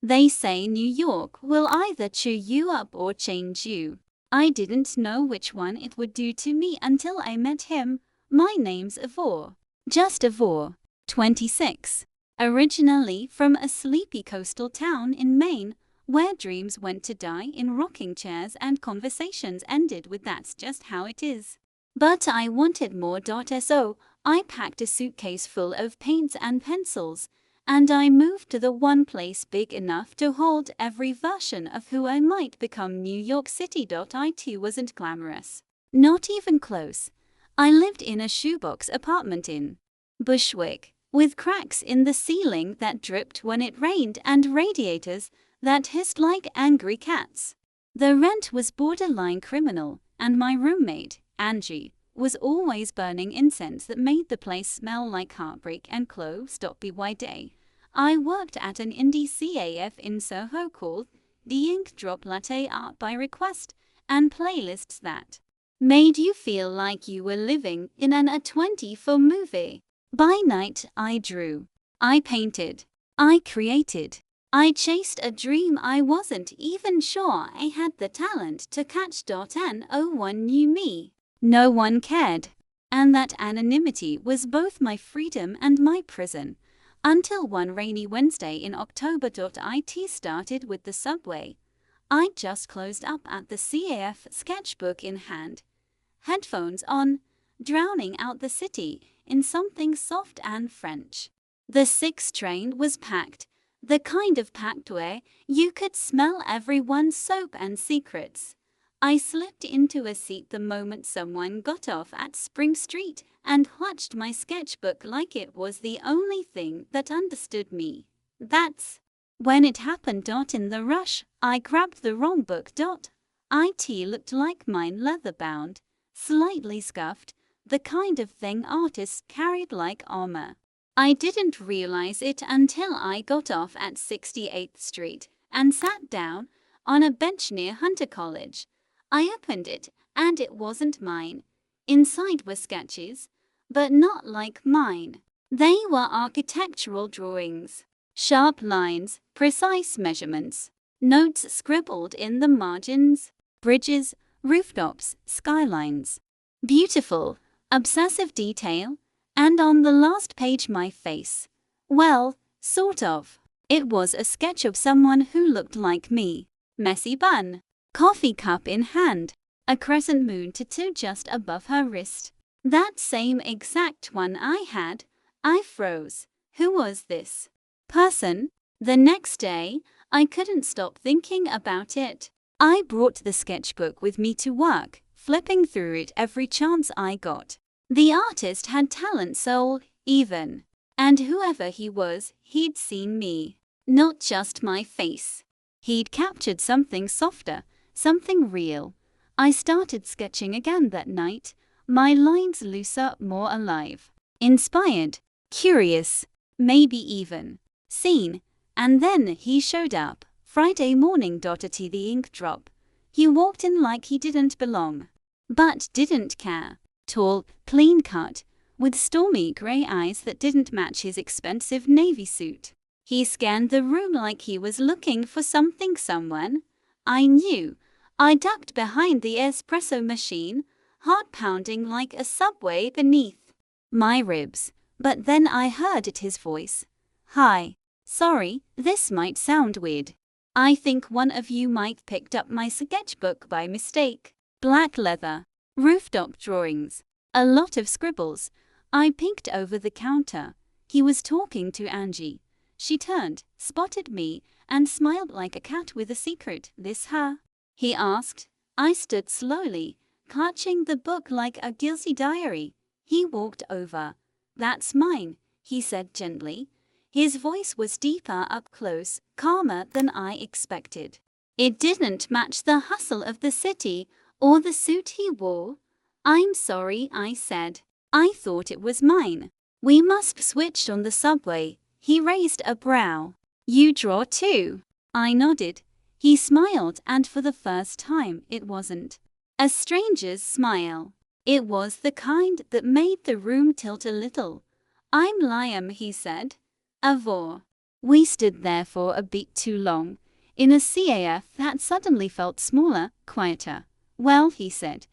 They say New York will either chew you up or change you. I didn't know which one it would do to me until I met him. My name's Ivor. Just Ivor. 26. Originally from a sleepy coastal town in Maine, where dreams went to die in rocking chairs and conversations ended with "that's just how it is." But I wanted more. So I packed a suitcase full of paints and pencils, and I moved to the one place big enough to hold every version of who I might become. New York City. It wasn't glamorous. Not even close. I lived in a shoebox apartment in Bushwick, with cracks in the ceiling that dripped when it rained and radiators that hissed like angry cats. The rent was borderline criminal, and my roommate, Angie, was always burning incense that made the place smell like heartbreak and cloves. By day, I worked at an indie cafe in Soho called The Ink Drop. Latte art by request, and playlists that made you feel like you were living in an A24 movie. By night, I drew, I painted, I created, I chased a dream I wasn't even sure I had the talent to catch. No one knew me. No one cared. And that anonymity was both my freedom and my prison. Until one rainy Wednesday in October. It started with the subway. I just closed up at the CAF, sketchbook in hand, headphones on, drowning out the city in something soft and French. The 6 train was packed, the kind of packed where you could smell everyone's soap and secrets. I slipped into a seat the moment someone got off at Spring Street and clutched my sketchbook like it was the only thing that understood me. That's when it happened. In the rush, I grabbed the wrong book. It looked like mine, leather-bound, slightly scuffed, the kind of thing artists carried like armor. I didn't realize it until I got off at 68th Street and sat down on a bench near Hunter College. I opened it, and it wasn't mine. Inside were sketches, but not like mine. They were architectural drawings. Sharp lines, precise measurements, notes scribbled in the margins, bridges, rooftops, skylines. Beautiful, obsessive detail, and on the last page my face. Well, sort of. It was a sketch of someone who looked like me. Messy bun, coffee cup in hand, a crescent moon tattoo just above her wrist. That same exact one I had. I froze. Who was this person? The next day, I couldn't stop thinking about it. I brought the sketchbook with me to work, flipping through it every chance I got. The artist had talent, soul, even. And whoever he was, he'd seen me. Not just my face. He'd captured something softer, something real. I started sketching again that night, my lines looser, more alive. Inspired, curious, maybe even seen. And then he showed up, Friday morning. At the ink drop. He walked in like he didn't belong, but didn't care. Tall, clean-cut, with stormy gray eyes that didn't match his expensive navy suit. He scanned the room like he was looking for something, someone I knew. I ducked behind the espresso machine, heart pounding like a subway beneath my ribs. But then I heard his voice. "Hi. Sorry, this might sound weird. I think one of you might picked up my sketchbook by mistake." Black leather, rooftop drawings, a lot of scribbles. I peeked over the counter. He was talking to Angie. She turned, spotted me, and smiled like a cat with a secret. "This her?" he asked. I stood slowly, clutching the book like a guilty diary. He walked over. "That's mine," he said gently. His voice was deeper up close, calmer than I expected. It didn't match the hustle of the city or the suit he wore. "I'm sorry," I said. "I thought it was mine." "We must have switched on the subway." He raised a brow. "You draw too?" I nodded. He smiled, and for the first time, it wasn't a stranger's smile. It was the kind that made the room tilt a little. "I'm Liam," he said. "Ivor." We stood there for a bit too long, in a CAF that suddenly felt smaller, quieter. Well, he said,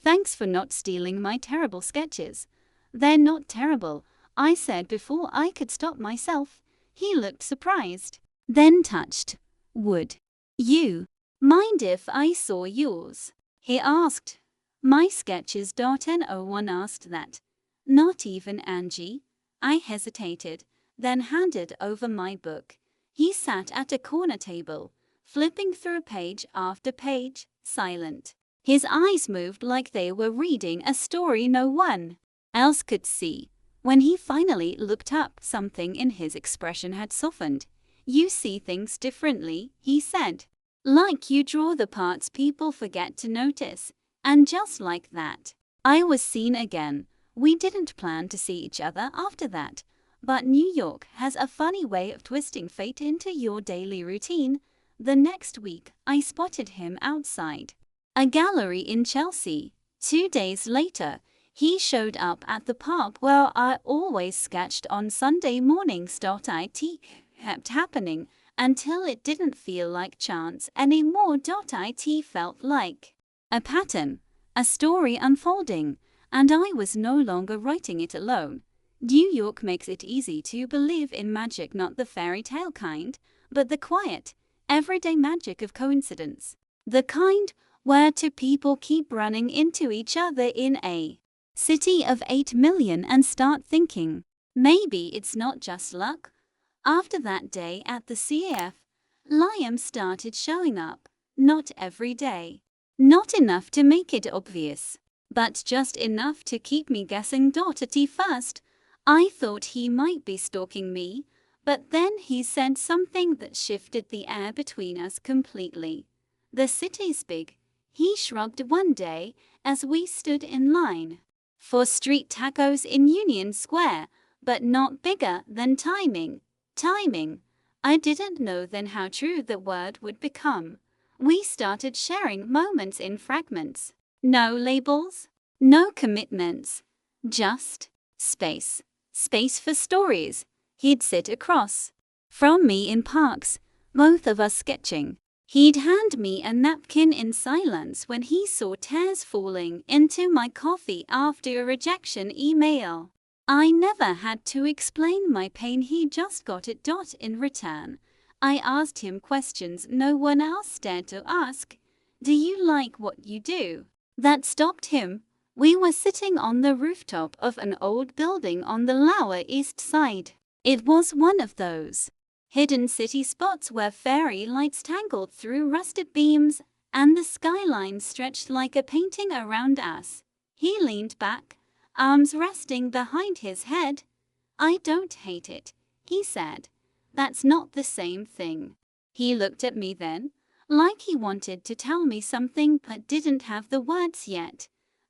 thanks for not stealing my terrible sketches. They're not terrible, I said before I could stop myself. He looked surprised, then touched. Would you mind if I saw yours? He asked. My sketches. No one asked that. Not even Angie. I hesitated, then handed over my book. He sat at a corner table, flipping through page after page, silent. His eyes moved like they were reading a story no one else could see. When he finally looked up, something in his expression had softened. You see things differently, he said. Like you draw the parts people forget to notice. And just like that, I was seen again. We didn't plan to see each other after that. But New York has a funny way of twisting fate into your daily routine. The next week, I spotted him outside a gallery in Chelsea. 2 days later, he showed up at the pub where I always sketched on Sunday mornings. It kept happening until it didn't feel like chance anymore. It felt like a pattern, a story unfolding, and I was no longer writing it alone. New York makes it easy to believe in magic, not the fairy tale kind, but the quiet, everyday magic of coincidence. The kind where two people keep running into each other in a city of 8 million and start thinking, maybe it's not just luck. After that day at the CAF, Liam started showing up, not every day. Not enough to make it obvious, but just enough to keep me guessing. At first, I thought he might be stalking me, but then he said something that shifted the air between us completely. The city's big, he shrugged one day as we stood in line for street tacos in Union Square, but not bigger than timing. Timing. I didn't know then how true the word would become. We started sharing moments in fragments. No labels, no commitments, just space. Space for stories. He'd sit across from me in parks, both of us sketching. He'd hand me a napkin in silence when he saw tears falling into my coffee after a rejection email. I never had to explain my pain, he just got it. In return, I asked him questions no one else dared to ask. Do you like what you do? That stopped him. We were sitting on the rooftop of an old building on the Lower East Side. It was one of those hidden city spots where fairy lights tangled through rusted beams, and the skyline stretched like a painting around us. He leaned back, arms resting behind his head. I don't hate it, he said. That's not the same thing. He looked at me then, like he wanted to tell me something but didn't have the words yet.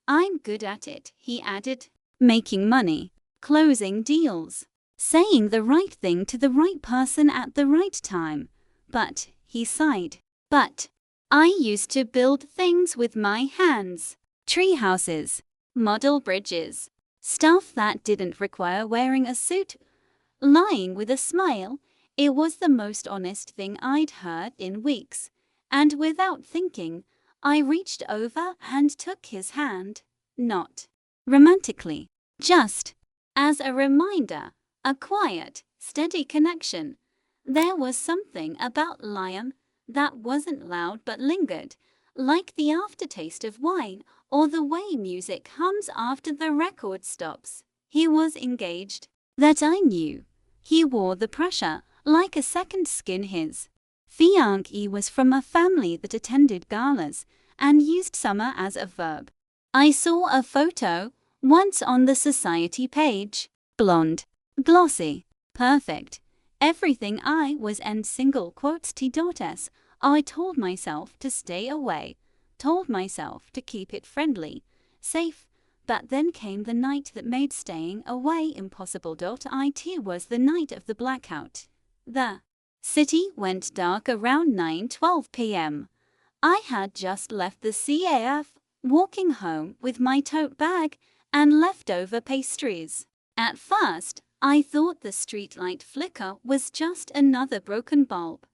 I'm good at it, he added. Making money, closing deals, saying the right thing to the right person at the right time. But, he sighed, but I used to build things with my hands. Tree houses, model bridges, stuff that didn't require wearing a suit. Lying with a smile, it was the most honest thing I'd heard in weeks, and without thinking, I reached over and took his hand, not romantically, just as a reminder, a quiet, steady connection. There was something about Liam that wasn't loud but lingered, like the aftertaste of wine or the way music hums after the record stops. He was engaged. That I knew. He wore the pressure like a second skin. His fiancé was from a family that attended galas and used summer as a verb. I saw a photo once on the society page. Blonde, glossy, perfect. Everything I was and single quotes T.S. I told myself to stay away, told myself to keep it friendly, safe, but then came the night that made staying away impossible. It was the night of the blackout. The city went dark around 9:12 p.m. I had just left the CAF, walking home with my tote bag and leftover pastries. At first, I thought the streetlight flicker was just another broken bulb.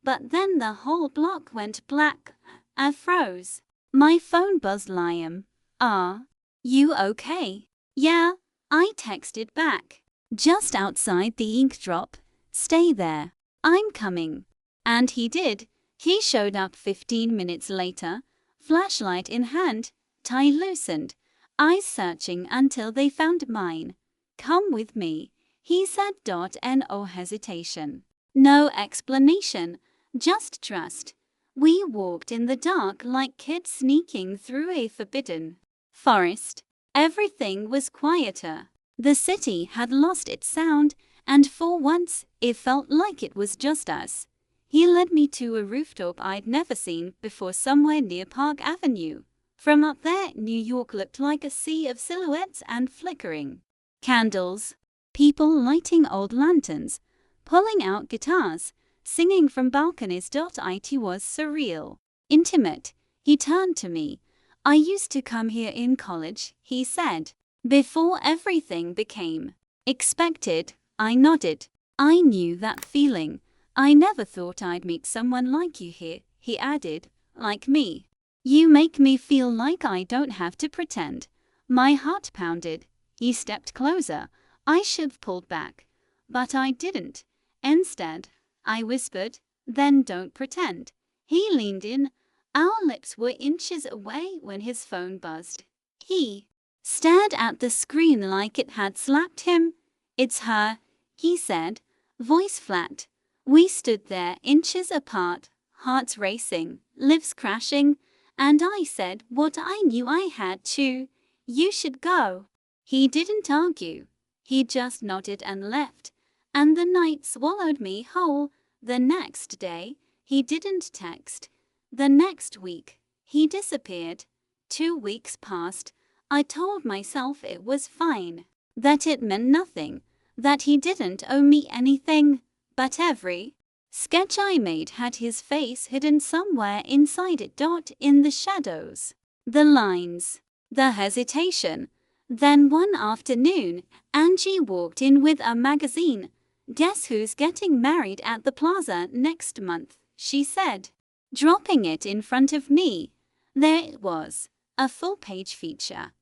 But then the whole block went black. I froze. My phone buzzed. Liam. Are you okay? Yeah, I texted back. Just outside the ink drop. Stay there. I'm coming. And he did. He showed up 15 minutes later, flashlight in hand, tie loosened, eyes searching until they found mine. Come with me, he said. No hesitation. No explanation, just trust. We walked in the dark like kids sneaking through a forbidden forest. Everything was quieter. The city had lost its sound, and for once, it felt like it was just us. He led me to a rooftop I'd never seen before, somewhere near Park Avenue. From up there, New York looked like a sea of silhouettes and flickering candles. People lighting old lanterns, pulling out guitars, singing from balconies. It was surreal. Intimate. He turned to me. I used to come here in college, he said. Before everything became expected. I nodded. I knew that feeling. I never thought I'd meet someone like you here, he added. Like me. You make me feel like I don't have to pretend. My heart pounded. He stepped closer. I should have pulled back. But I didn't. Instead, I whispered, then don't pretend. He leaned in. Our lips were inches away when his phone buzzed. He stared at the screen like it had slapped him. It's her, he said, voice flat. We stood there inches apart, hearts racing, lips crashing, and I said what I knew I had to. You should go. He didn't argue. He just nodded and left. And the night swallowed me whole. The next day, he didn't text. The next week, he disappeared. 2 weeks passed. I told myself it was fine, that it meant nothing, that he didn't owe me anything. But every sketch I made had his face hidden somewhere inside it. In the shadows, the lines, the hesitation. Then one afternoon, Angie walked in with a magazine. Guess who's getting married at the plaza next month, she said, dropping it in front of me. There it was, a full-page feature.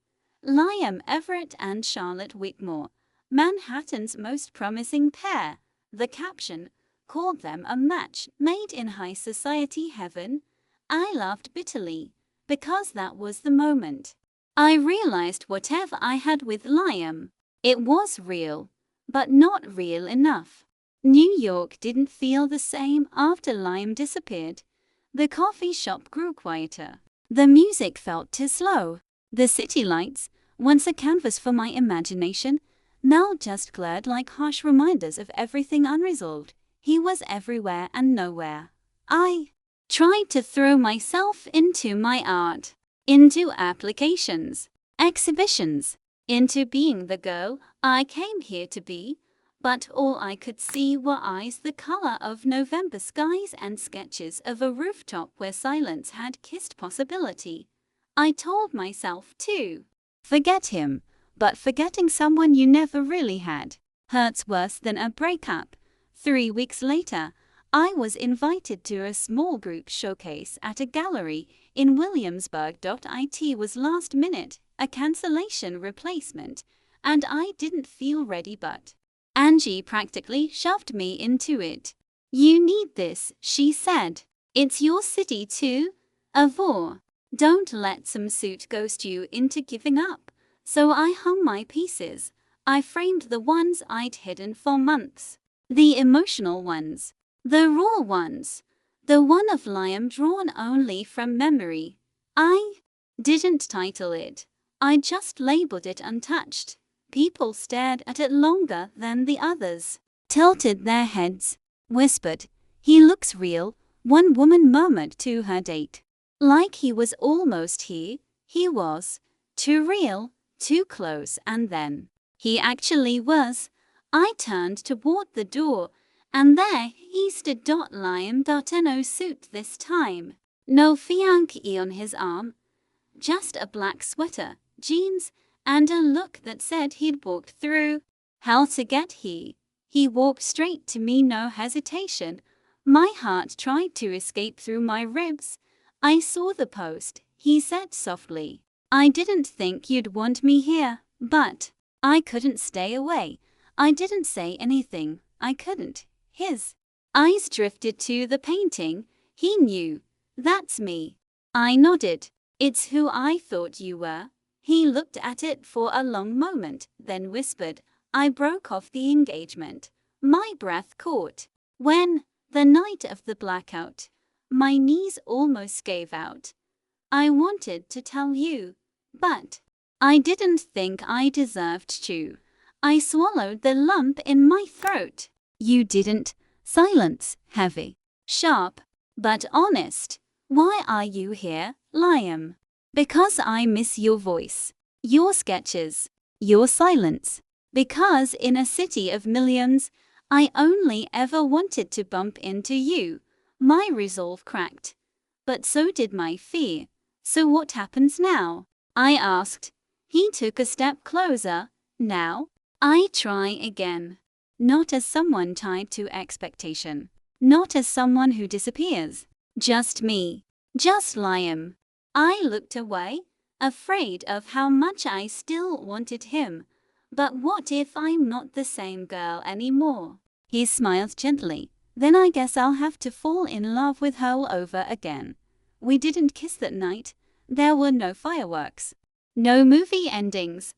Liam Everett and Charlotte Whitmore, Manhattan's most promising pair. The caption called them a match made in high society heaven. I laughed bitterly, because that was the moment I realized whatever I had with Liam, it was real, but not real enough. New York didn't feel the same after Liam disappeared. The coffee shop grew quieter. The music felt too slow. The city lights, once a canvas for my imagination, now just glared like harsh reminders of everything unresolved. He was everywhere and nowhere. I tried to throw myself into my art, into applications, exhibitions, into being the girl I came here to be, but all I could see were eyes the color of November skies and sketches of a rooftop where silence had kissed possibility. I told myself to forget him, but forgetting someone you never really had hurts worse than a breakup. 3 weeks later, I was invited to a small group showcase at a gallery in Williamsburg. It was last minute, a cancellation replacement, and I didn't feel ready, but Angie practically shoved me into it. You need this, she said. It's your city too. Avor. Don't let some suit ghost you into giving up. So I hung my pieces. I framed the ones I'd hidden for months. The emotional ones. The raw ones. The one of Liam drawn only from memory. I didn't title it. I just labeled it untouched. People stared at it longer than the others. Tilted their heads. Whispered, "He looks real," one woman murmured to her date. Like he was almost here. He was. Too real, too close, and then he actually was. I turned toward the door, and there he stood. Liam. No suit this time. No fiancé on his arm. Just a black sweater, jeans, and a look that said he'd walked through How to get here? He walked straight to me, no hesitation. My heart tried to escape through my ribs. I saw the post, he said softly. I didn't think you'd want me here, but I couldn't stay away. I didn't say anything. I couldn't. His eyes drifted to the painting. He knew. That's me. I nodded. It's who I thought you were. He looked at it for a long moment, then whispered, I broke off the engagement. My breath caught. When, the night of the blackout, my knees almost gave out. I wanted to tell you, but I didn't think I deserved to. I swallowed the lump in my throat. You didn't. Silence, heavy, sharp, but honest. Why are you here, Liam? Because I miss your voice, your sketches, your silence. Because in a city of millions, I only ever wanted to bump into you. My resolve cracked. But so did my fear. So what happens now? I asked. He took a step closer. Now? I try again. Not as someone tied to expectation. Not as someone who disappears. Just me. Just Liam. I looked away, afraid of how much I still wanted him. But what if I'm not the same girl anymore? He smiled gently. Then I guess I'll have to fall in love with her all over again. We didn't kiss that night. There were no fireworks. No movie endings.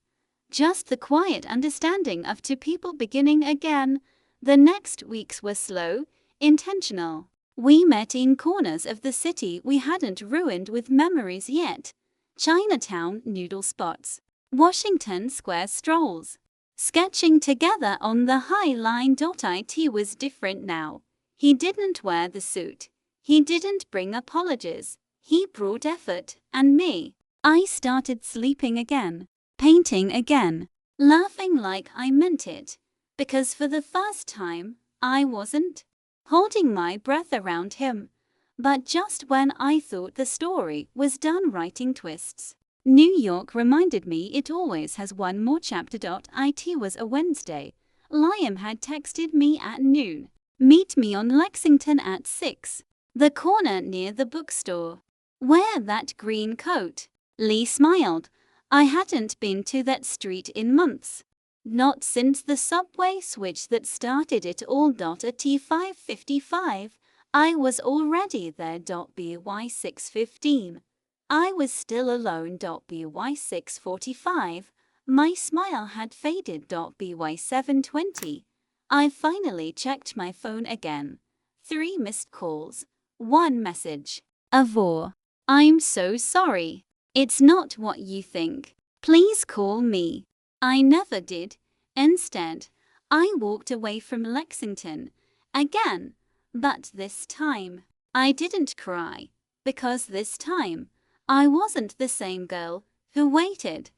Just the quiet understanding of two people beginning again. The next weeks were slow, intentional. We met in corners of the city we hadn't ruined with memories yet. Chinatown noodle spots. Washington Square strolls. Sketching together on the High Line. It was different now. He didn't wear the suit. He didn't bring apologies. He brought effort, and me. I started sleeping again, painting again, laughing like I meant it. Because for the first time, I wasn't holding my breath around him. But just when I thought the story was done writing twists, New York reminded me it always has one more chapter. It was a Wednesday. Liam had texted me at noon. Meet me on Lexington at 6. The corner near the bookstore. Wear that green coat. Lee smiled. I hadn't been to that street in months. Not since the subway switch that started it all. At T5:55, I was already there. By 6:15. I was still alone. By 6:45, my smile had faded. By 7:20, I finally checked my phone again. 3 missed calls, 1 message. Avor. I'm so sorry. It's not what you think. Please call me. I never did. Instead, I walked away from Lexington again. But this time, I didn't cry. Because this time, I wasn't the same girl who waited.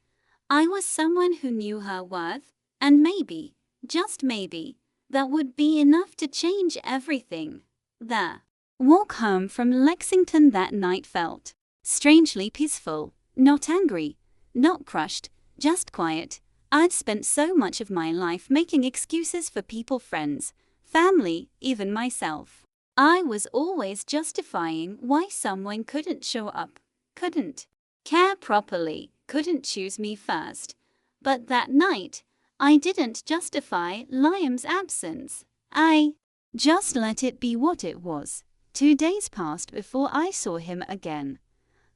I was someone who knew her worth, and maybe, just maybe, that would be enough to change everything. The walk home from Lexington that night felt strangely peaceful, not angry, not crushed, just quiet. I'd spent so much of my life making excuses for people, friends, family, even myself. I was always justifying why someone couldn't show up, couldn't care properly, couldn't choose me first. But that night, I didn't justify Liam's absence. I just let it be what it was. 2 days passed before I saw him again.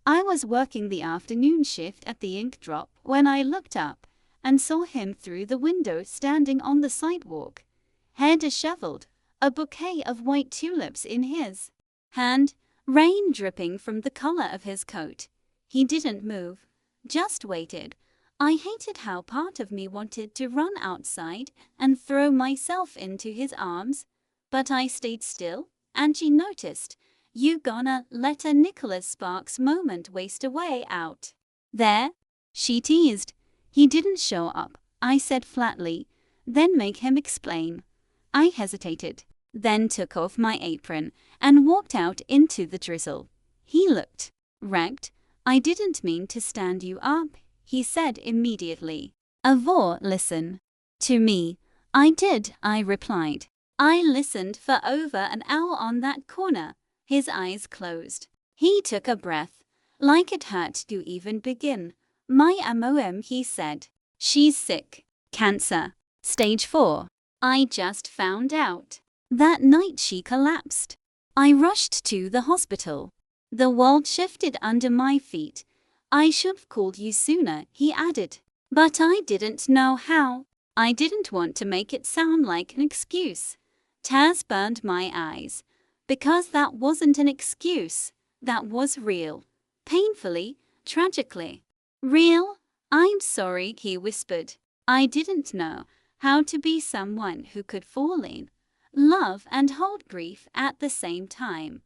I was working the afternoon shift at the ink drop when I looked up and saw him through the window standing on the sidewalk, hair disheveled, a bouquet of white tulips in his hand, rain dripping from the collar of his coat. He didn't move, just waited. I hated how part of me wanted to run outside and throw myself into his arms, but I stayed still, and she noticed. You gonna let a Nicholas Sparks moment waste away out there? She teased. He didn't show up, I said flatly. Then make him explain. I hesitated, then took off my apron and walked out into the drizzle. He looked wrecked. I didn't mean to stand you up, he said immediately. Avor, listen to me. I did, I replied. I listened for over an hour on that corner, his eyes closed. He took a breath, like it hurt to even begin. My mom, he said. She's sick. Cancer. Stage 4. I just found out. That night she collapsed. I rushed to the hospital. The world shifted under my feet. I should have called you sooner, he added. But I didn't know how. I didn't want to make it sound like an excuse. Tears burned my eyes. Because that wasn't an excuse. That was real. Painfully, tragically. Real? I'm sorry, he whispered. I didn't know how to be someone who could fall in love and hold grief at the same time.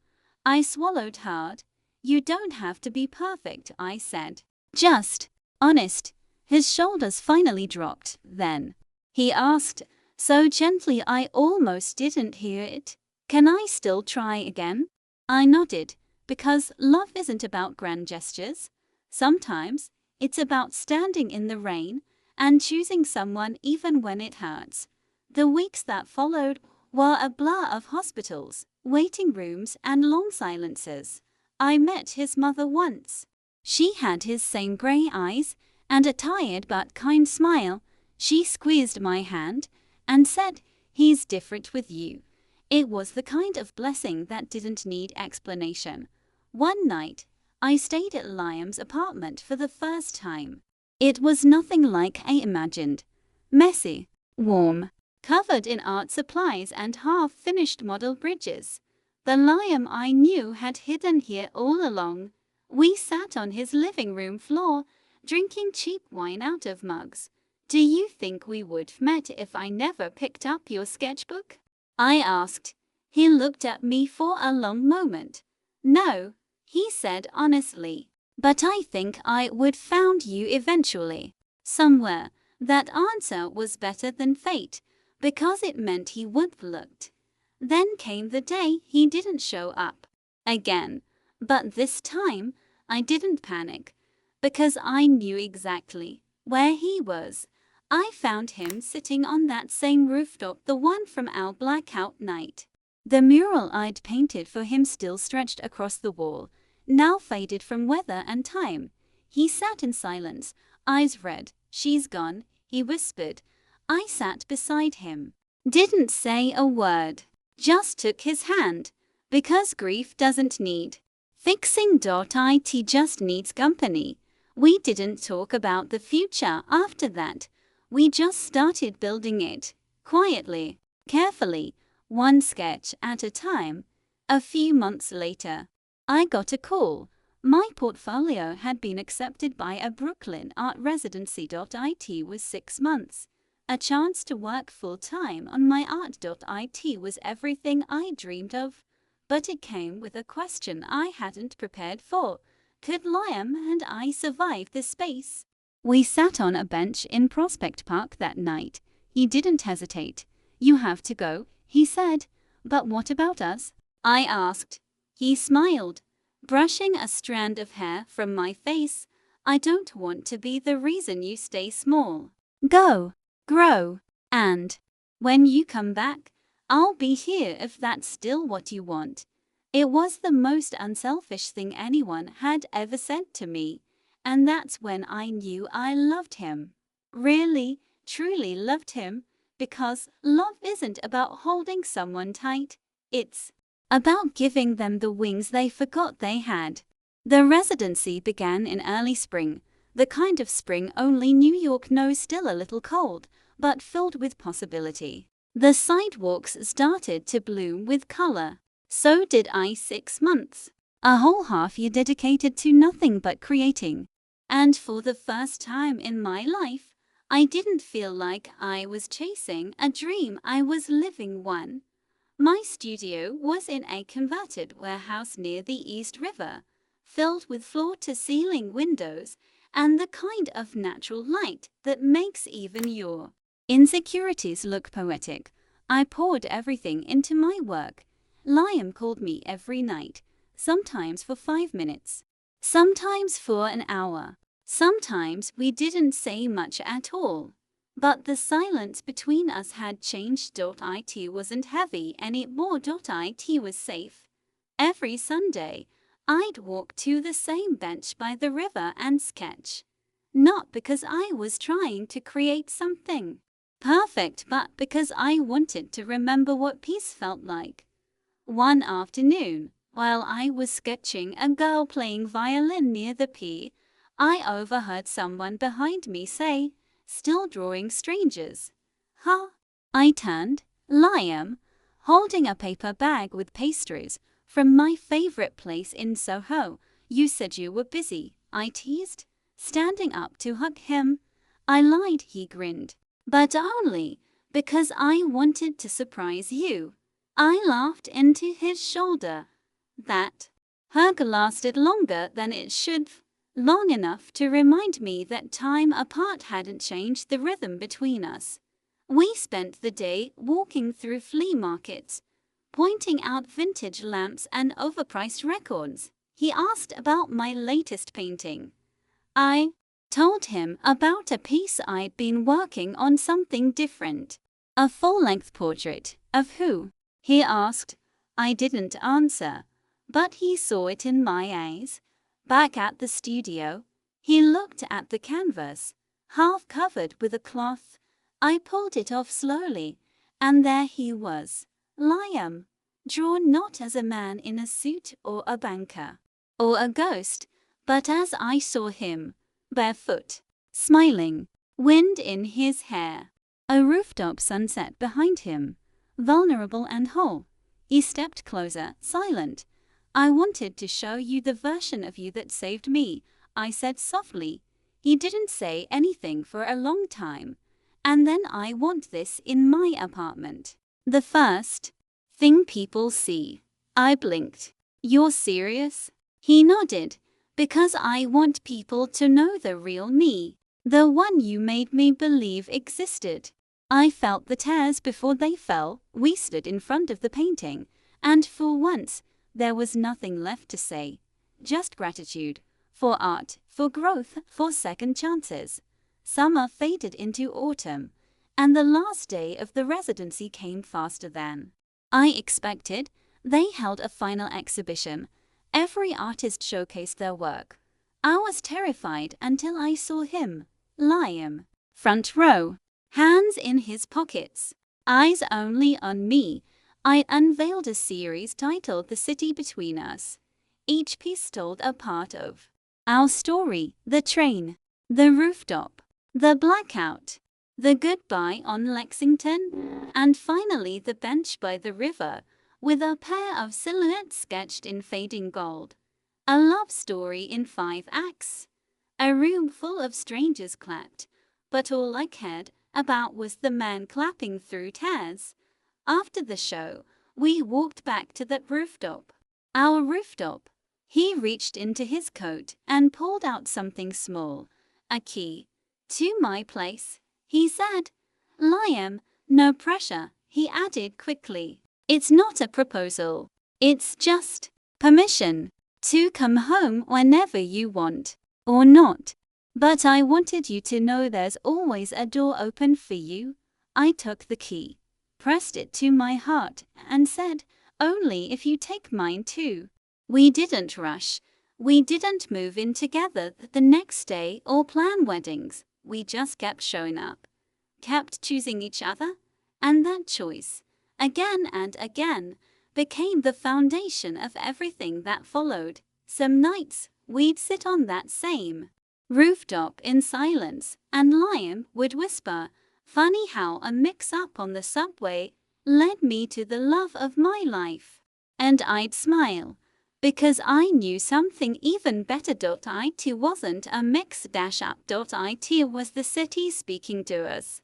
I swallowed hard. You don't have to be perfect, I said. Just honest. His shoulders finally dropped. Then he asked, so gently I almost didn't hear it. Can I still try again? I nodded, because love isn't about grand gestures. Sometimes it's about standing in the rain and choosing someone even when it hurts. The weeks that followed were a blur of hospitals, waiting rooms, and long silences. I met his mother once. She had his same gray eyes and a tired but kind smile. She squeezed my hand and said, "He's different with you." It was the kind of blessing that didn't need explanation. One night, I stayed at Liam's apartment for the first time. It was nothing like I imagined. Messy, warm, covered in art supplies and half-finished model bridges. The Liam I knew had hidden here all along. We sat on his living room floor, drinking cheap wine out of mugs. Do you think we would have met if I never picked up your sketchbook? I asked. He looked at me for a long moment. No, he said honestly. But I think I would found you eventually. Somewhere. That answer was better than fate, because it meant he would have looked. Then came the day he didn't show up. Again. But this time, I didn't panic, because I knew exactly where he was. I found him sitting on that same rooftop, the one from our blackout night. The mural I'd painted for him still stretched across the wall, now faded from weather and time. He sat in silence, eyes red. She's gone, he whispered. I sat beside him. Didn't say a word. Just took his hand. Because grief doesn't need fixing. It just needs company. We didn't talk about the future after that. We just started building it. Quietly, carefully, one sketch at a time. A few months later, I got a call. My portfolio had been accepted by a Brooklyn art residency. It was 6 months. A chance to work full-time on my art. It was everything I dreamed of. But it came with a question I hadn't prepared for. Could Liam and I survive this space? We sat on a bench in Prospect Park that night. He didn't hesitate. You have to go, he said. But what about us? I asked. He smiled, brushing a strand of hair from my face. I don't want to be the reason you stay small. Go, grow, and when you come back, I'll be here if that's still what you want. It was the most unselfish thing anyone had ever said to me, and that's when I knew I loved him. Really, truly loved him, because love isn't about holding someone tight. It's about giving them the wings they forgot they had. The residency began in early spring, the kind of spring only New York knows, still a little cold, but filled with possibility. The sidewalks started to bloom with color. So did I. 6 months. A whole half year dedicated to nothing but creating. And for the first time in my life, I didn't feel like I was chasing a dream, I was living one. My studio was in a converted warehouse near the East River, filled with floor-to-ceiling windows and the kind of natural light that makes even your insecurities look poetic. I poured everything into my work. Liam called me every night, sometimes for 5 minutes, sometimes for an hour. Sometimes we didn't say much at all. But the silence between us had changed. It wasn't heavy anymore. It was safe. Every Sunday, I'd walk to the same bench by the river and sketch. Not because I was trying to create something perfect, but because I wanted to remember what peace felt like. One afternoon, while I was sketching a girl playing violin near the pier, I overheard someone behind me say, "Still drawing strangers?" Huh? I turned. Liam, holding a paper bag with pastries from my favorite place in Soho. "You said you were busy," I teased, standing up to hug him. "I lied," he grinned. "But only because I wanted to surprise you." I laughed into his shoulder. That hug lasted longer than it should, long enough to remind me that time apart hadn't changed the rhythm between us. We spent the day walking through flea markets, pointing out vintage lamps and overpriced records. He asked about my latest painting. I told him about a piece I'd been working on, something different. "A full-length portrait of who?" he asked. I didn't answer, but he saw it in my eyes. Back at the studio, he looked at the canvas, half covered with a cloth. I pulled it off slowly, and there he was, Liam, drawn not as a man in a suit or a banker or a ghost, but as I saw him, barefoot, smiling, wind in his hair, a rooftop sunset behind him, vulnerable and whole. He stepped closer, silent. "I wanted to show you the version of you that saved me," I said softly. He didn't say anything for a long time. "And then I want this in my apartment. The first thing people see." I blinked. "You're serious?" He nodded. "Because I want people to know the real me, the one you made me believe existed." I felt the tears before they fell. We stood in front of the painting, and for once, there was nothing left to say. Just gratitude. For art, for growth, for second chances. Summer faded into autumn, and the last day of the residency came faster than I expected. They held a final exhibition. Every artist showcased their work. I was terrified until I saw him, Liam, front row, hands in his pockets, eyes only on me. I unveiled a series titled "The City Between Us." Each piece told a part of our story: the train, the rooftop, the blackout, the goodbye on Lexington, and finally the bench by the river, with a pair of silhouettes sketched in fading gold. A love story in 5 acts. A room full of strangers clapped, but all I cared about was the man clapping through tears. After the show, we walked back to that rooftop. Our rooftop. He reached into his coat and pulled out something small. "A key to my place," he said. "Liam, no pressure," he added quickly. "It's not a proposal. It's just permission to come home whenever you want, or not. But I wanted you to know there's always a door open for you." I took the key, pressed it to my heart, and said, "Only if you take mine too." We didn't rush. We didn't move in together the next day or plan weddings. We just kept showing up, kept choosing each other, and that choice, again and again, became the foundation of everything that followed. Some nights, we'd sit on that same rooftop in silence, and Liam would whisper, "Funny how a mix-up on the subway led me to the love of my life." And I'd smile, because I knew something even better. It wasn't a mix-up. It was the city speaking to us,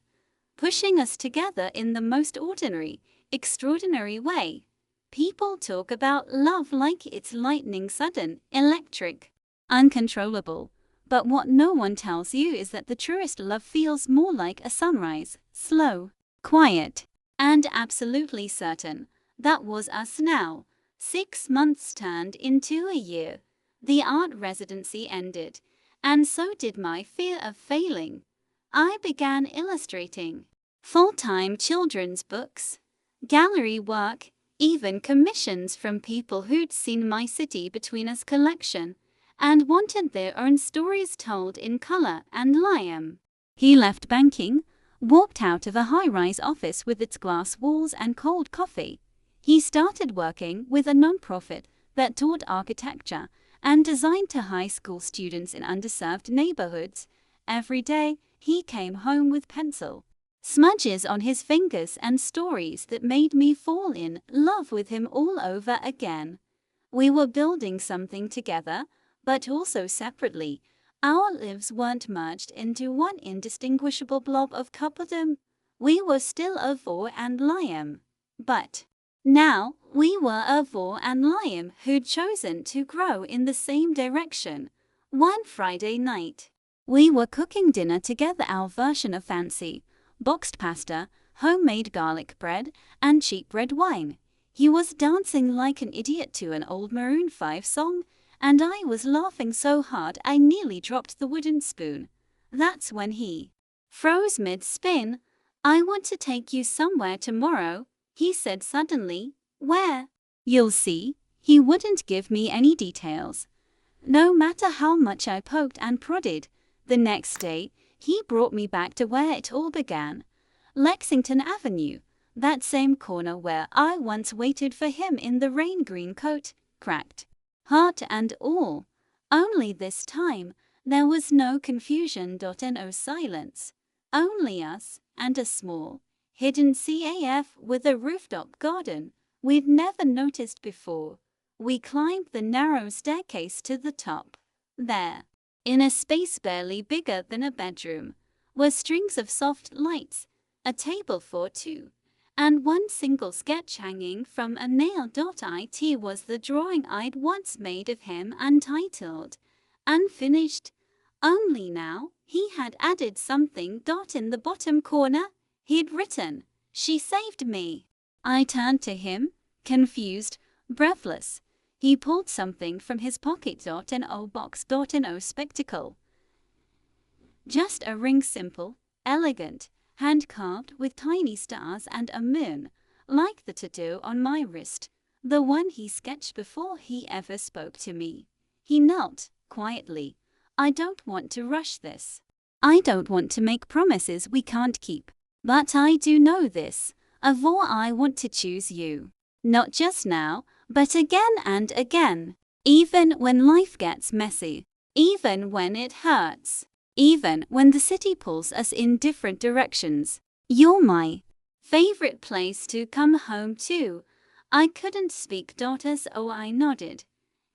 pushing us together in the most ordinary, extraordinary way. People talk about love like it's lightning sudden, electric, uncontrollable. But what no one tells you is that the truest love feels more like a sunrise, slow, quiet, and absolutely certain. That was us now. 6 months turned into a year. The art residency ended, and so did my fear of failing. I began illustrating full-time children's books, gallery work, even commissions from people who'd seen my City Between Us collection and wanted their own stories told in color and liam. He left banking, walked out of a high-rise office with its glass walls and cold coffee. He started working with a non-profit that taught architecture and design to high school students in underserved neighborhoods. Every day, he came home with pencil smudges on his fingers and stories that made me fall in love with him all over again. We were building something together, but also separately. Our lives weren't merged into one indistinguishable blob of coupledom. We were still Avor and Liam. But now we were Avor and Liam who'd chosen to grow in the same direction. One Friday night, we were cooking dinner together, our version of fancy boxed pasta, homemade garlic bread, and cheap red wine. He was dancing like an idiot to an old Maroon 5 song, and I was laughing so hard I nearly dropped the wooden spoon. That's when he froze mid-spin. "I want to take you somewhere tomorrow," he said suddenly. "Where?" "You'll see." He wouldn't give me any details, no matter how much I poked and prodded. The next day, he brought me back to where it all began. Lexington Avenue, that same corner where I once waited for him in the rain green coat, cracked heart and all. Only this time, there was no confusion. No silence. Only us, and a small, hidden CAF with a rooftop garden we'd never noticed before. We climbed the narrow staircase to the top. There, in a space barely bigger than a bedroom, were strings of soft lights, a table for two, and one single sketch hanging from a nail. It was the drawing I'd once made of him, untitled, unfinished. Only now, he had added something. In the bottom corner, he'd written, "She saved me." I turned to him, confused, breathless. He pulled something from his pocket. An old box. An old spectacle. Just a ring, simple, elegant, hand-carved with tiny stars and a moon, like the tattoo on my wrist, the one he sketched before he ever spoke to me. He knelt, quietly. "I don't want to rush this. I don't want to make promises we can't keep. But I do know this, Avor, I want to choose you. Not just now, but again and again. Even when life gets messy. Even when it hurts. Even when the city pulls us in different directions. You're my favorite place to come home to." I couldn't speak. As I nodded,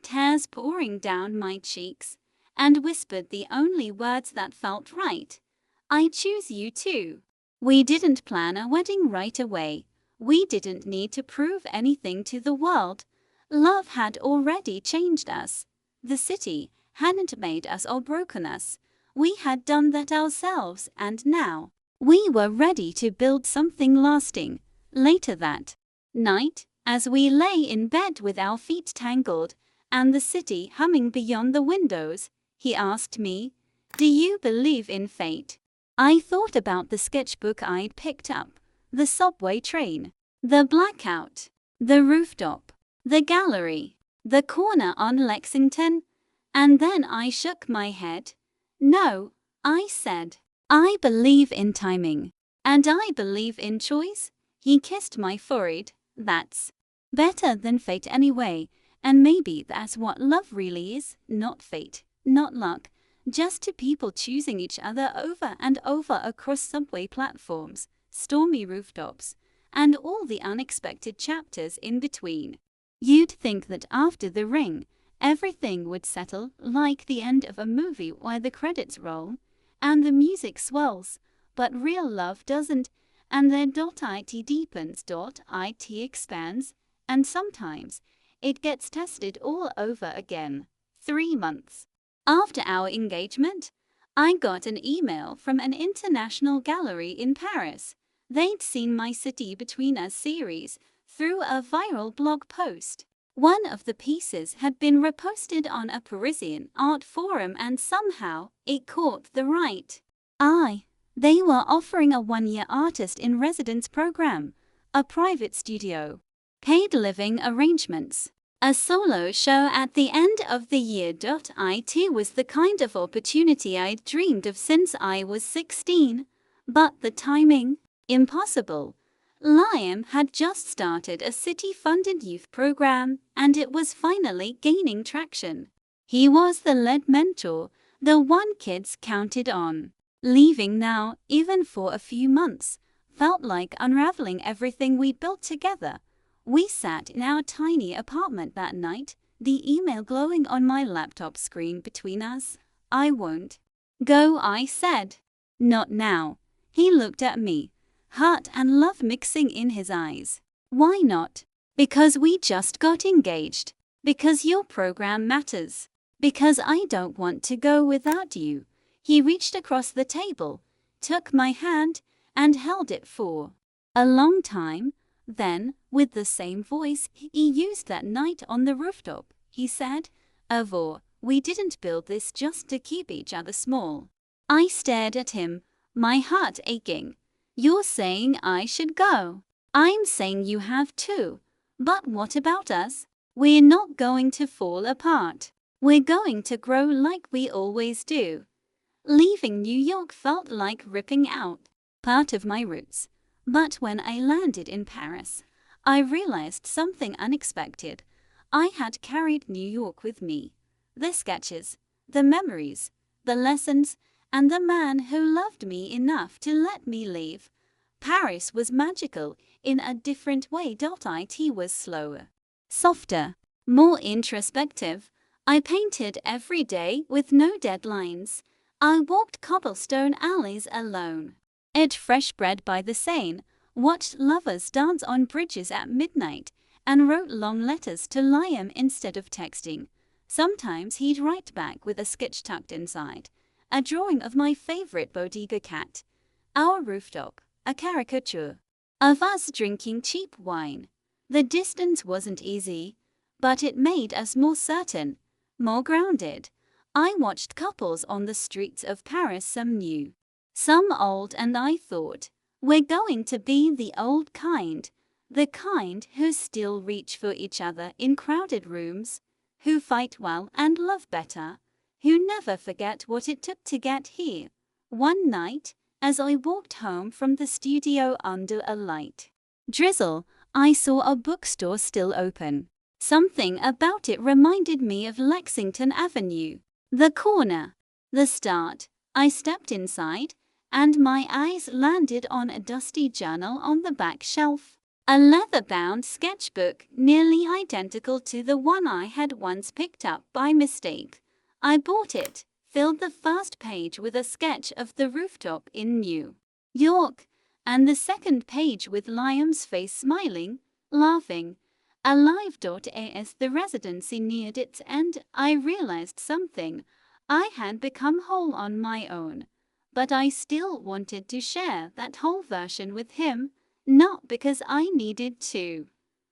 tears pouring down my cheeks, and whispered the only words that felt right. "I choose you too." We didn't plan a wedding right away. We didn't need to prove anything to the world. Love had already changed us. The city hadn't made us or broken us. We had done that ourselves, and now we were ready to build something lasting. Later that night, as we lay in bed with our feet tangled and the city humming beyond the windows, he asked me, "Do you believe in fate?" I thought about the sketchbook I'd picked up, the subway train, the blackout, the rooftop, the gallery, the corner on Lexington, and then I shook my head. "No," I said. "I believe in timing. And I believe in choice." He kissed my forehead. "That's better than fate anyway, and maybe that's what love really is, not fate, not luck, just two people choosing each other over and over across subway platforms, stormy rooftops, and all the unexpected chapters in between." You'd think that after the ring, everything would settle, like the end of a movie where the credits roll and the music swells, but real love doesn't, and then it deepens, it expands, and sometimes it gets tested all over again. 3 months after our engagement, I got an email from an international gallery in Paris. They'd seen my City Between Us series through a viral blog post. One of the pieces had been reposted on a Parisian art forum, and somehow it caught the right eye. They were offering a one-year artist-in-residence program, a private studio, paid living arrangements, a solo show at the end of the year. It was the kind of opportunity I'd dreamed of since I was 16, but the timing, impossible. Liam had just started a city-funded youth program, and it was finally gaining traction. He was the lead mentor, the one kids counted on. Leaving now, even for a few months, felt like unraveling everything we built together. We sat in our tiny apartment that night, the email glowing on my laptop screen between us. "I won't go," I said. "Not now." He looked at me, hurt and love mixing in his eyes. "Why not?" "Because we just got engaged. Because your program matters. Because I don't want to go without you." He reached across the table, took my hand, and held it for a long time. Then, with the same voice he used that night on the rooftop, he said, "Avor, we didn't build this just to keep each other small." I stared at him, my heart aching. "You're saying I should go. I'm saying you have too. But what about us? We're not going to fall apart. We're going to grow like we always do." Leaving New York felt like ripping out part of my roots. But when I landed in Paris, I realized something unexpected. I had carried New York with me. The sketches, the memories, the lessons, and the man who loved me enough to let me leave. Paris was magical in a different way. It was slower, softer, more introspective. I painted every day with no deadlines. I walked cobblestone alleys alone, ate fresh bread by the Seine, watched lovers dance on bridges at midnight, and wrote long letters to Liam instead of texting. Sometimes he'd write back with a sketch tucked inside, a drawing of my favorite bodega cat, our rooftop, a caricature of us drinking cheap wine. The distance wasn't easy, but it made us more certain, more grounded. I watched couples on the streets of Paris, some new, some old, and I thought, we're going to be the old kind, the kind who still reach for each other in crowded rooms, who fight well and love better, who never forget what it took to get here. One night, as I walked home from the studio under a light drizzle, I saw a bookstore still open. Something about it reminded me of Lexington Avenue. The corner, the start. I stepped inside, and my eyes landed on a dusty journal on the back shelf. A leather-bound sketchbook nearly identical to the one I had once picked up by mistake. I bought it, filled the first page with a sketch of the rooftop in New York, and the second page with Liam's face smiling, laughing, alive. As the residency neared its end, I realized something. I had become whole on my own, but I still wanted to share that whole version with him, not because I needed to,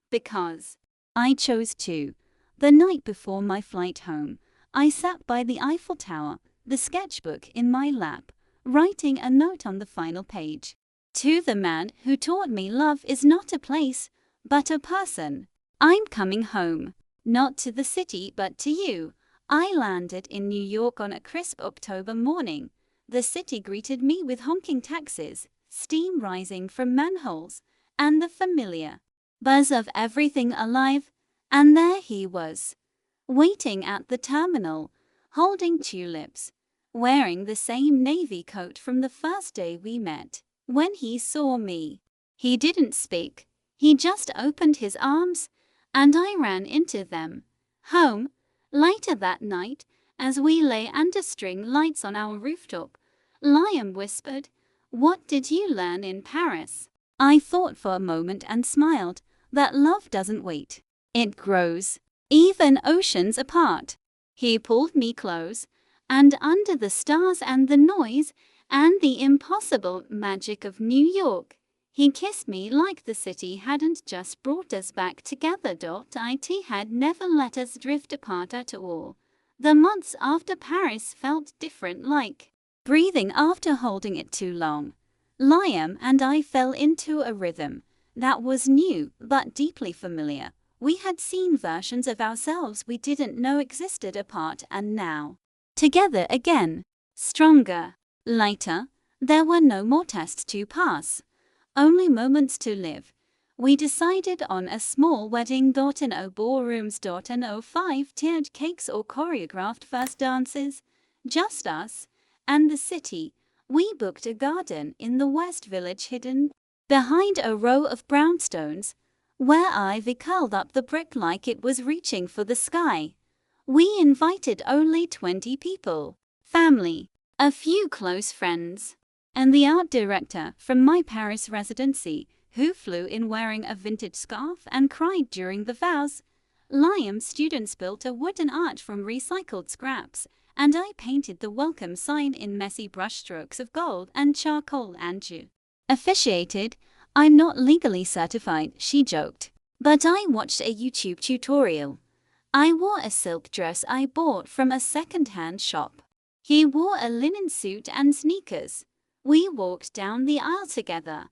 because I chose to. The night before my flight home, I sat by the Eiffel Tower, the sketchbook in my lap, writing a note on the final page. "To the man who taught me love is not a place, but a person. I'm coming home, not to the city but to you." I landed in New York on a crisp October morning. The city greeted me with honking taxis, steam rising from manholes, and the familiar buzz of everything alive. And there he was, waiting at the terminal, holding tulips, wearing the same navy coat from the first day we met. When he saw me, he didn't speak. He just opened his arms, and I ran into them. Home. Later that night, as we lay under string lights on our rooftop, Liam whispered, "What did you learn in Paris?" I thought for a moment and smiled. That love doesn't wait. It grows, even oceans apart. He pulled me close, and under the stars and the noise and the impossible magic of New York, he kissed me like the city hadn't just brought us back together. It had never let us drift apart at all. The months after Paris felt different, like breathing after holding it too long. Liam and I fell into a rhythm that was new but deeply familiar. We had seen versions of ourselves we didn't know existed apart, and now, together again, stronger, lighter. There were no more tests to pass, only moments to live. We decided on a small wedding. No ballrooms. No five-tiered cakes or choreographed first dances. Just us and the city. We booked a garden in the West Village hidden behind a row of brownstones, where ivy curled up the brick like it was reaching for the sky. We invited only 20 people, family, a few close friends, and the art director from my Paris residency, who flew in wearing a vintage scarf and cried during the vows. Liam's students built a wooden arch from recycled scraps, and I painted the welcome sign in messy brushstrokes of gold and charcoal. Andrew officiated. I'm not legally certified, she joked, but I watched a YouTube tutorial. I wore a silk dress I bought from a second-hand shop. He wore a linen suit and sneakers. We walked down the aisle together.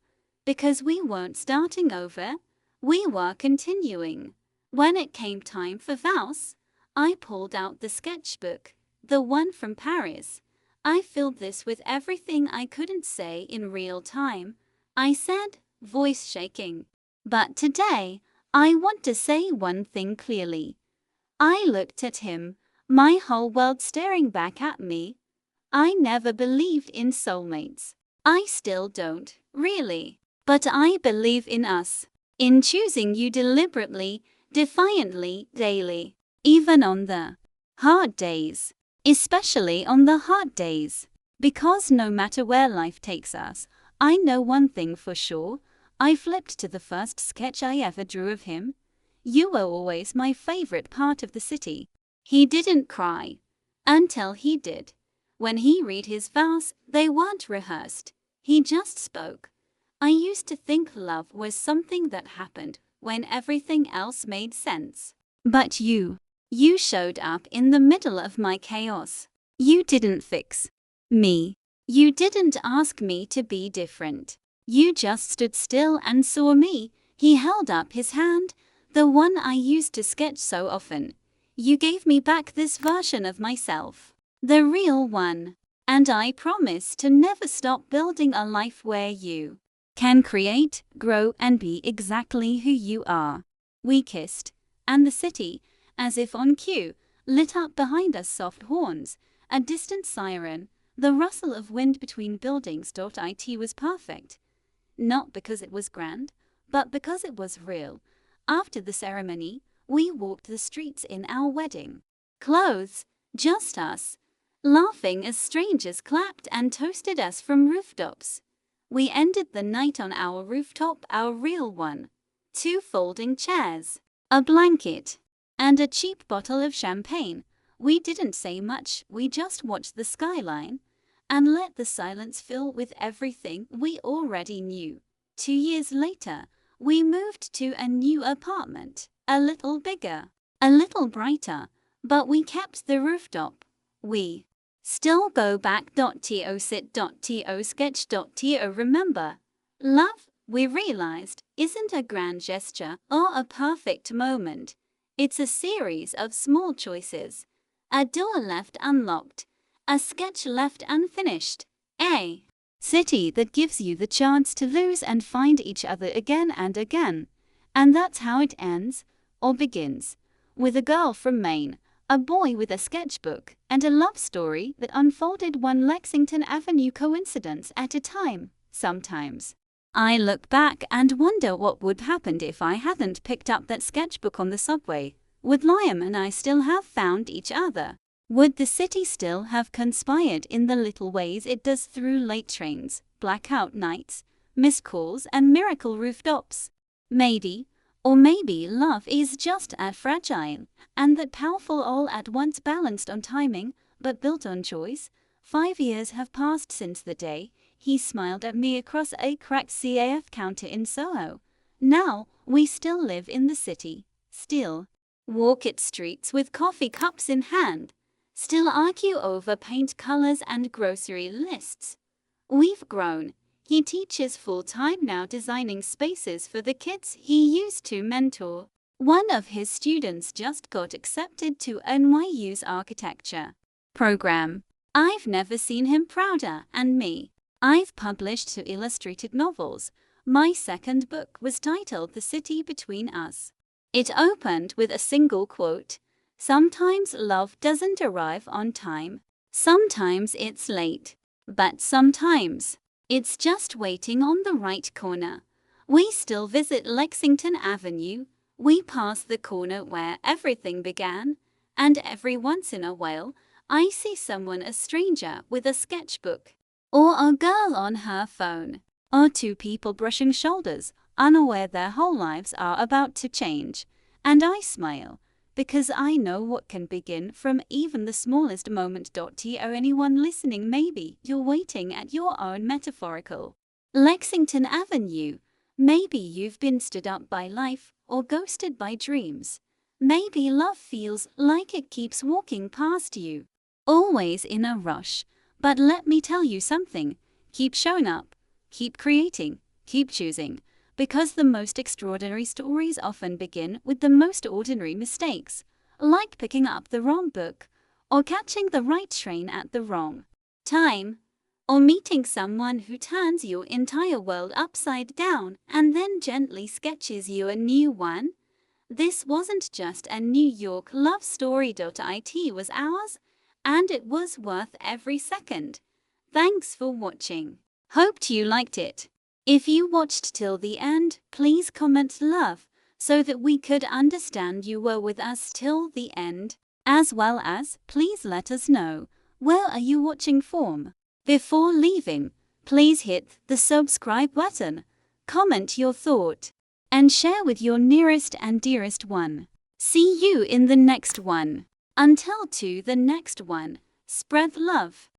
Because we weren't starting over, we were continuing. When it came time for vows, I pulled out the sketchbook, the one from Paris. I filled this with everything I couldn't say in real time. I said, voice shaking. But today, I want to say one thing clearly. I looked at him, my whole world staring back at me. I never believed in soulmates. I still don't, really. But I believe in us, in choosing you deliberately, defiantly, daily, even on the hard days. Especially on the hard days. Because no matter where life takes us, I know one thing for sure. I flipped to the first sketch I ever drew of him. You were always my favorite part of the city. He didn't cry. Until he did. When he read his vows, they weren't rehearsed. He just spoke. I used to think love was something that happened when everything else made sense. But you showed up in the middle of my chaos. You didn't fix me. You didn't ask me to be different. You just stood still and saw me. He held up his hand, the one I used to sketch so often. You gave me back this version of myself, the real one. And I promise to never stop building a life where you can create, grow, and be exactly who you are. We kissed, and the city, as if on cue, lit up behind us. Soft horns, a distant siren, the rustle of wind between buildings. It was perfect. Not because it was grand, but because it was real. After the ceremony, we walked the streets in our wedding clothes, just us, laughing as strangers clapped and toasted us from rooftops. We ended the night on our rooftop, our real one. 2 folding chairs, a blanket, and a cheap bottle of champagne. We didn't say much, we just watched the skyline and let the silence fill with everything we already knew. 2 years later, we moved to a new apartment, a little bigger, a little brighter, but we kept the rooftop. We still go back. To sit. To sketch. To remember. Love, we realized, isn't a grand gesture or a perfect moment. It's a series of small choices. A door left unlocked. A sketch left unfinished. A city that gives you the chance to lose and find each other again and again. And that's how it ends, or begins, with a girl from Maine, a boy with a sketchbook, and a love story that unfolded one Lexington Avenue coincidence at a time. Sometimes I look back and wonder what would happen if I hadn't picked up that sketchbook on the subway. Would Liam and I still have found each other? Would the city still have conspired in the little ways it does through late trains, blackout nights, missed calls, and miracle rooftops? Maybe. Or maybe love is just as fragile, and that powerful all at once, balanced on timing, but built on choice. 5 years have passed since the day he smiled at me across a cracked CAF counter in Soho. Now, we still live in the city, still walk its streets with coffee cups in hand, still argue over paint colors and grocery lists. We've grown. He teaches full-time now, designing spaces for the kids he used to mentor. One of his students just got accepted to NYU's architecture program. I've never seen him prouder, and me. I've published 2 illustrated novels. My second book was titled The City Between Us. It opened with a single quote: "Sometimes love doesn't arrive on time. Sometimes it's late. But sometimes it's just waiting on the right corner." We still visit Lexington Avenue. We pass the corner where everything began, and every once in a while, I see someone, a stranger with a sketchbook, or a girl on her phone, or 2 people brushing shoulders, unaware their whole lives are about to change. And I smile, because I know what can begin from even the smallest moment. To anyone listening, maybe you're waiting at your own metaphorical Lexington Avenue. Maybe you've been stood up by life, or ghosted by dreams. Maybe love feels like it keeps walking past you, always in a rush. But let me tell you something: keep showing up, keep creating, keep choosing, because the most extraordinary stories often begin with the most ordinary mistakes, like picking up the wrong book, or catching the right train at the wrong time, or meeting someone who turns your entire world upside down and then gently sketches you a new one. This wasn't just a New York love story. It was ours, and it was worth every second. Thanks for watching. Hoped you liked it. If you watched till the end, please comment love so that we could understand you were with us till the end. As well as, please let us know, where are you watching from? Before leaving, please hit the subscribe button, comment your thought, and share with your nearest and dearest one. See you in the next one. Until to the next one, spread love.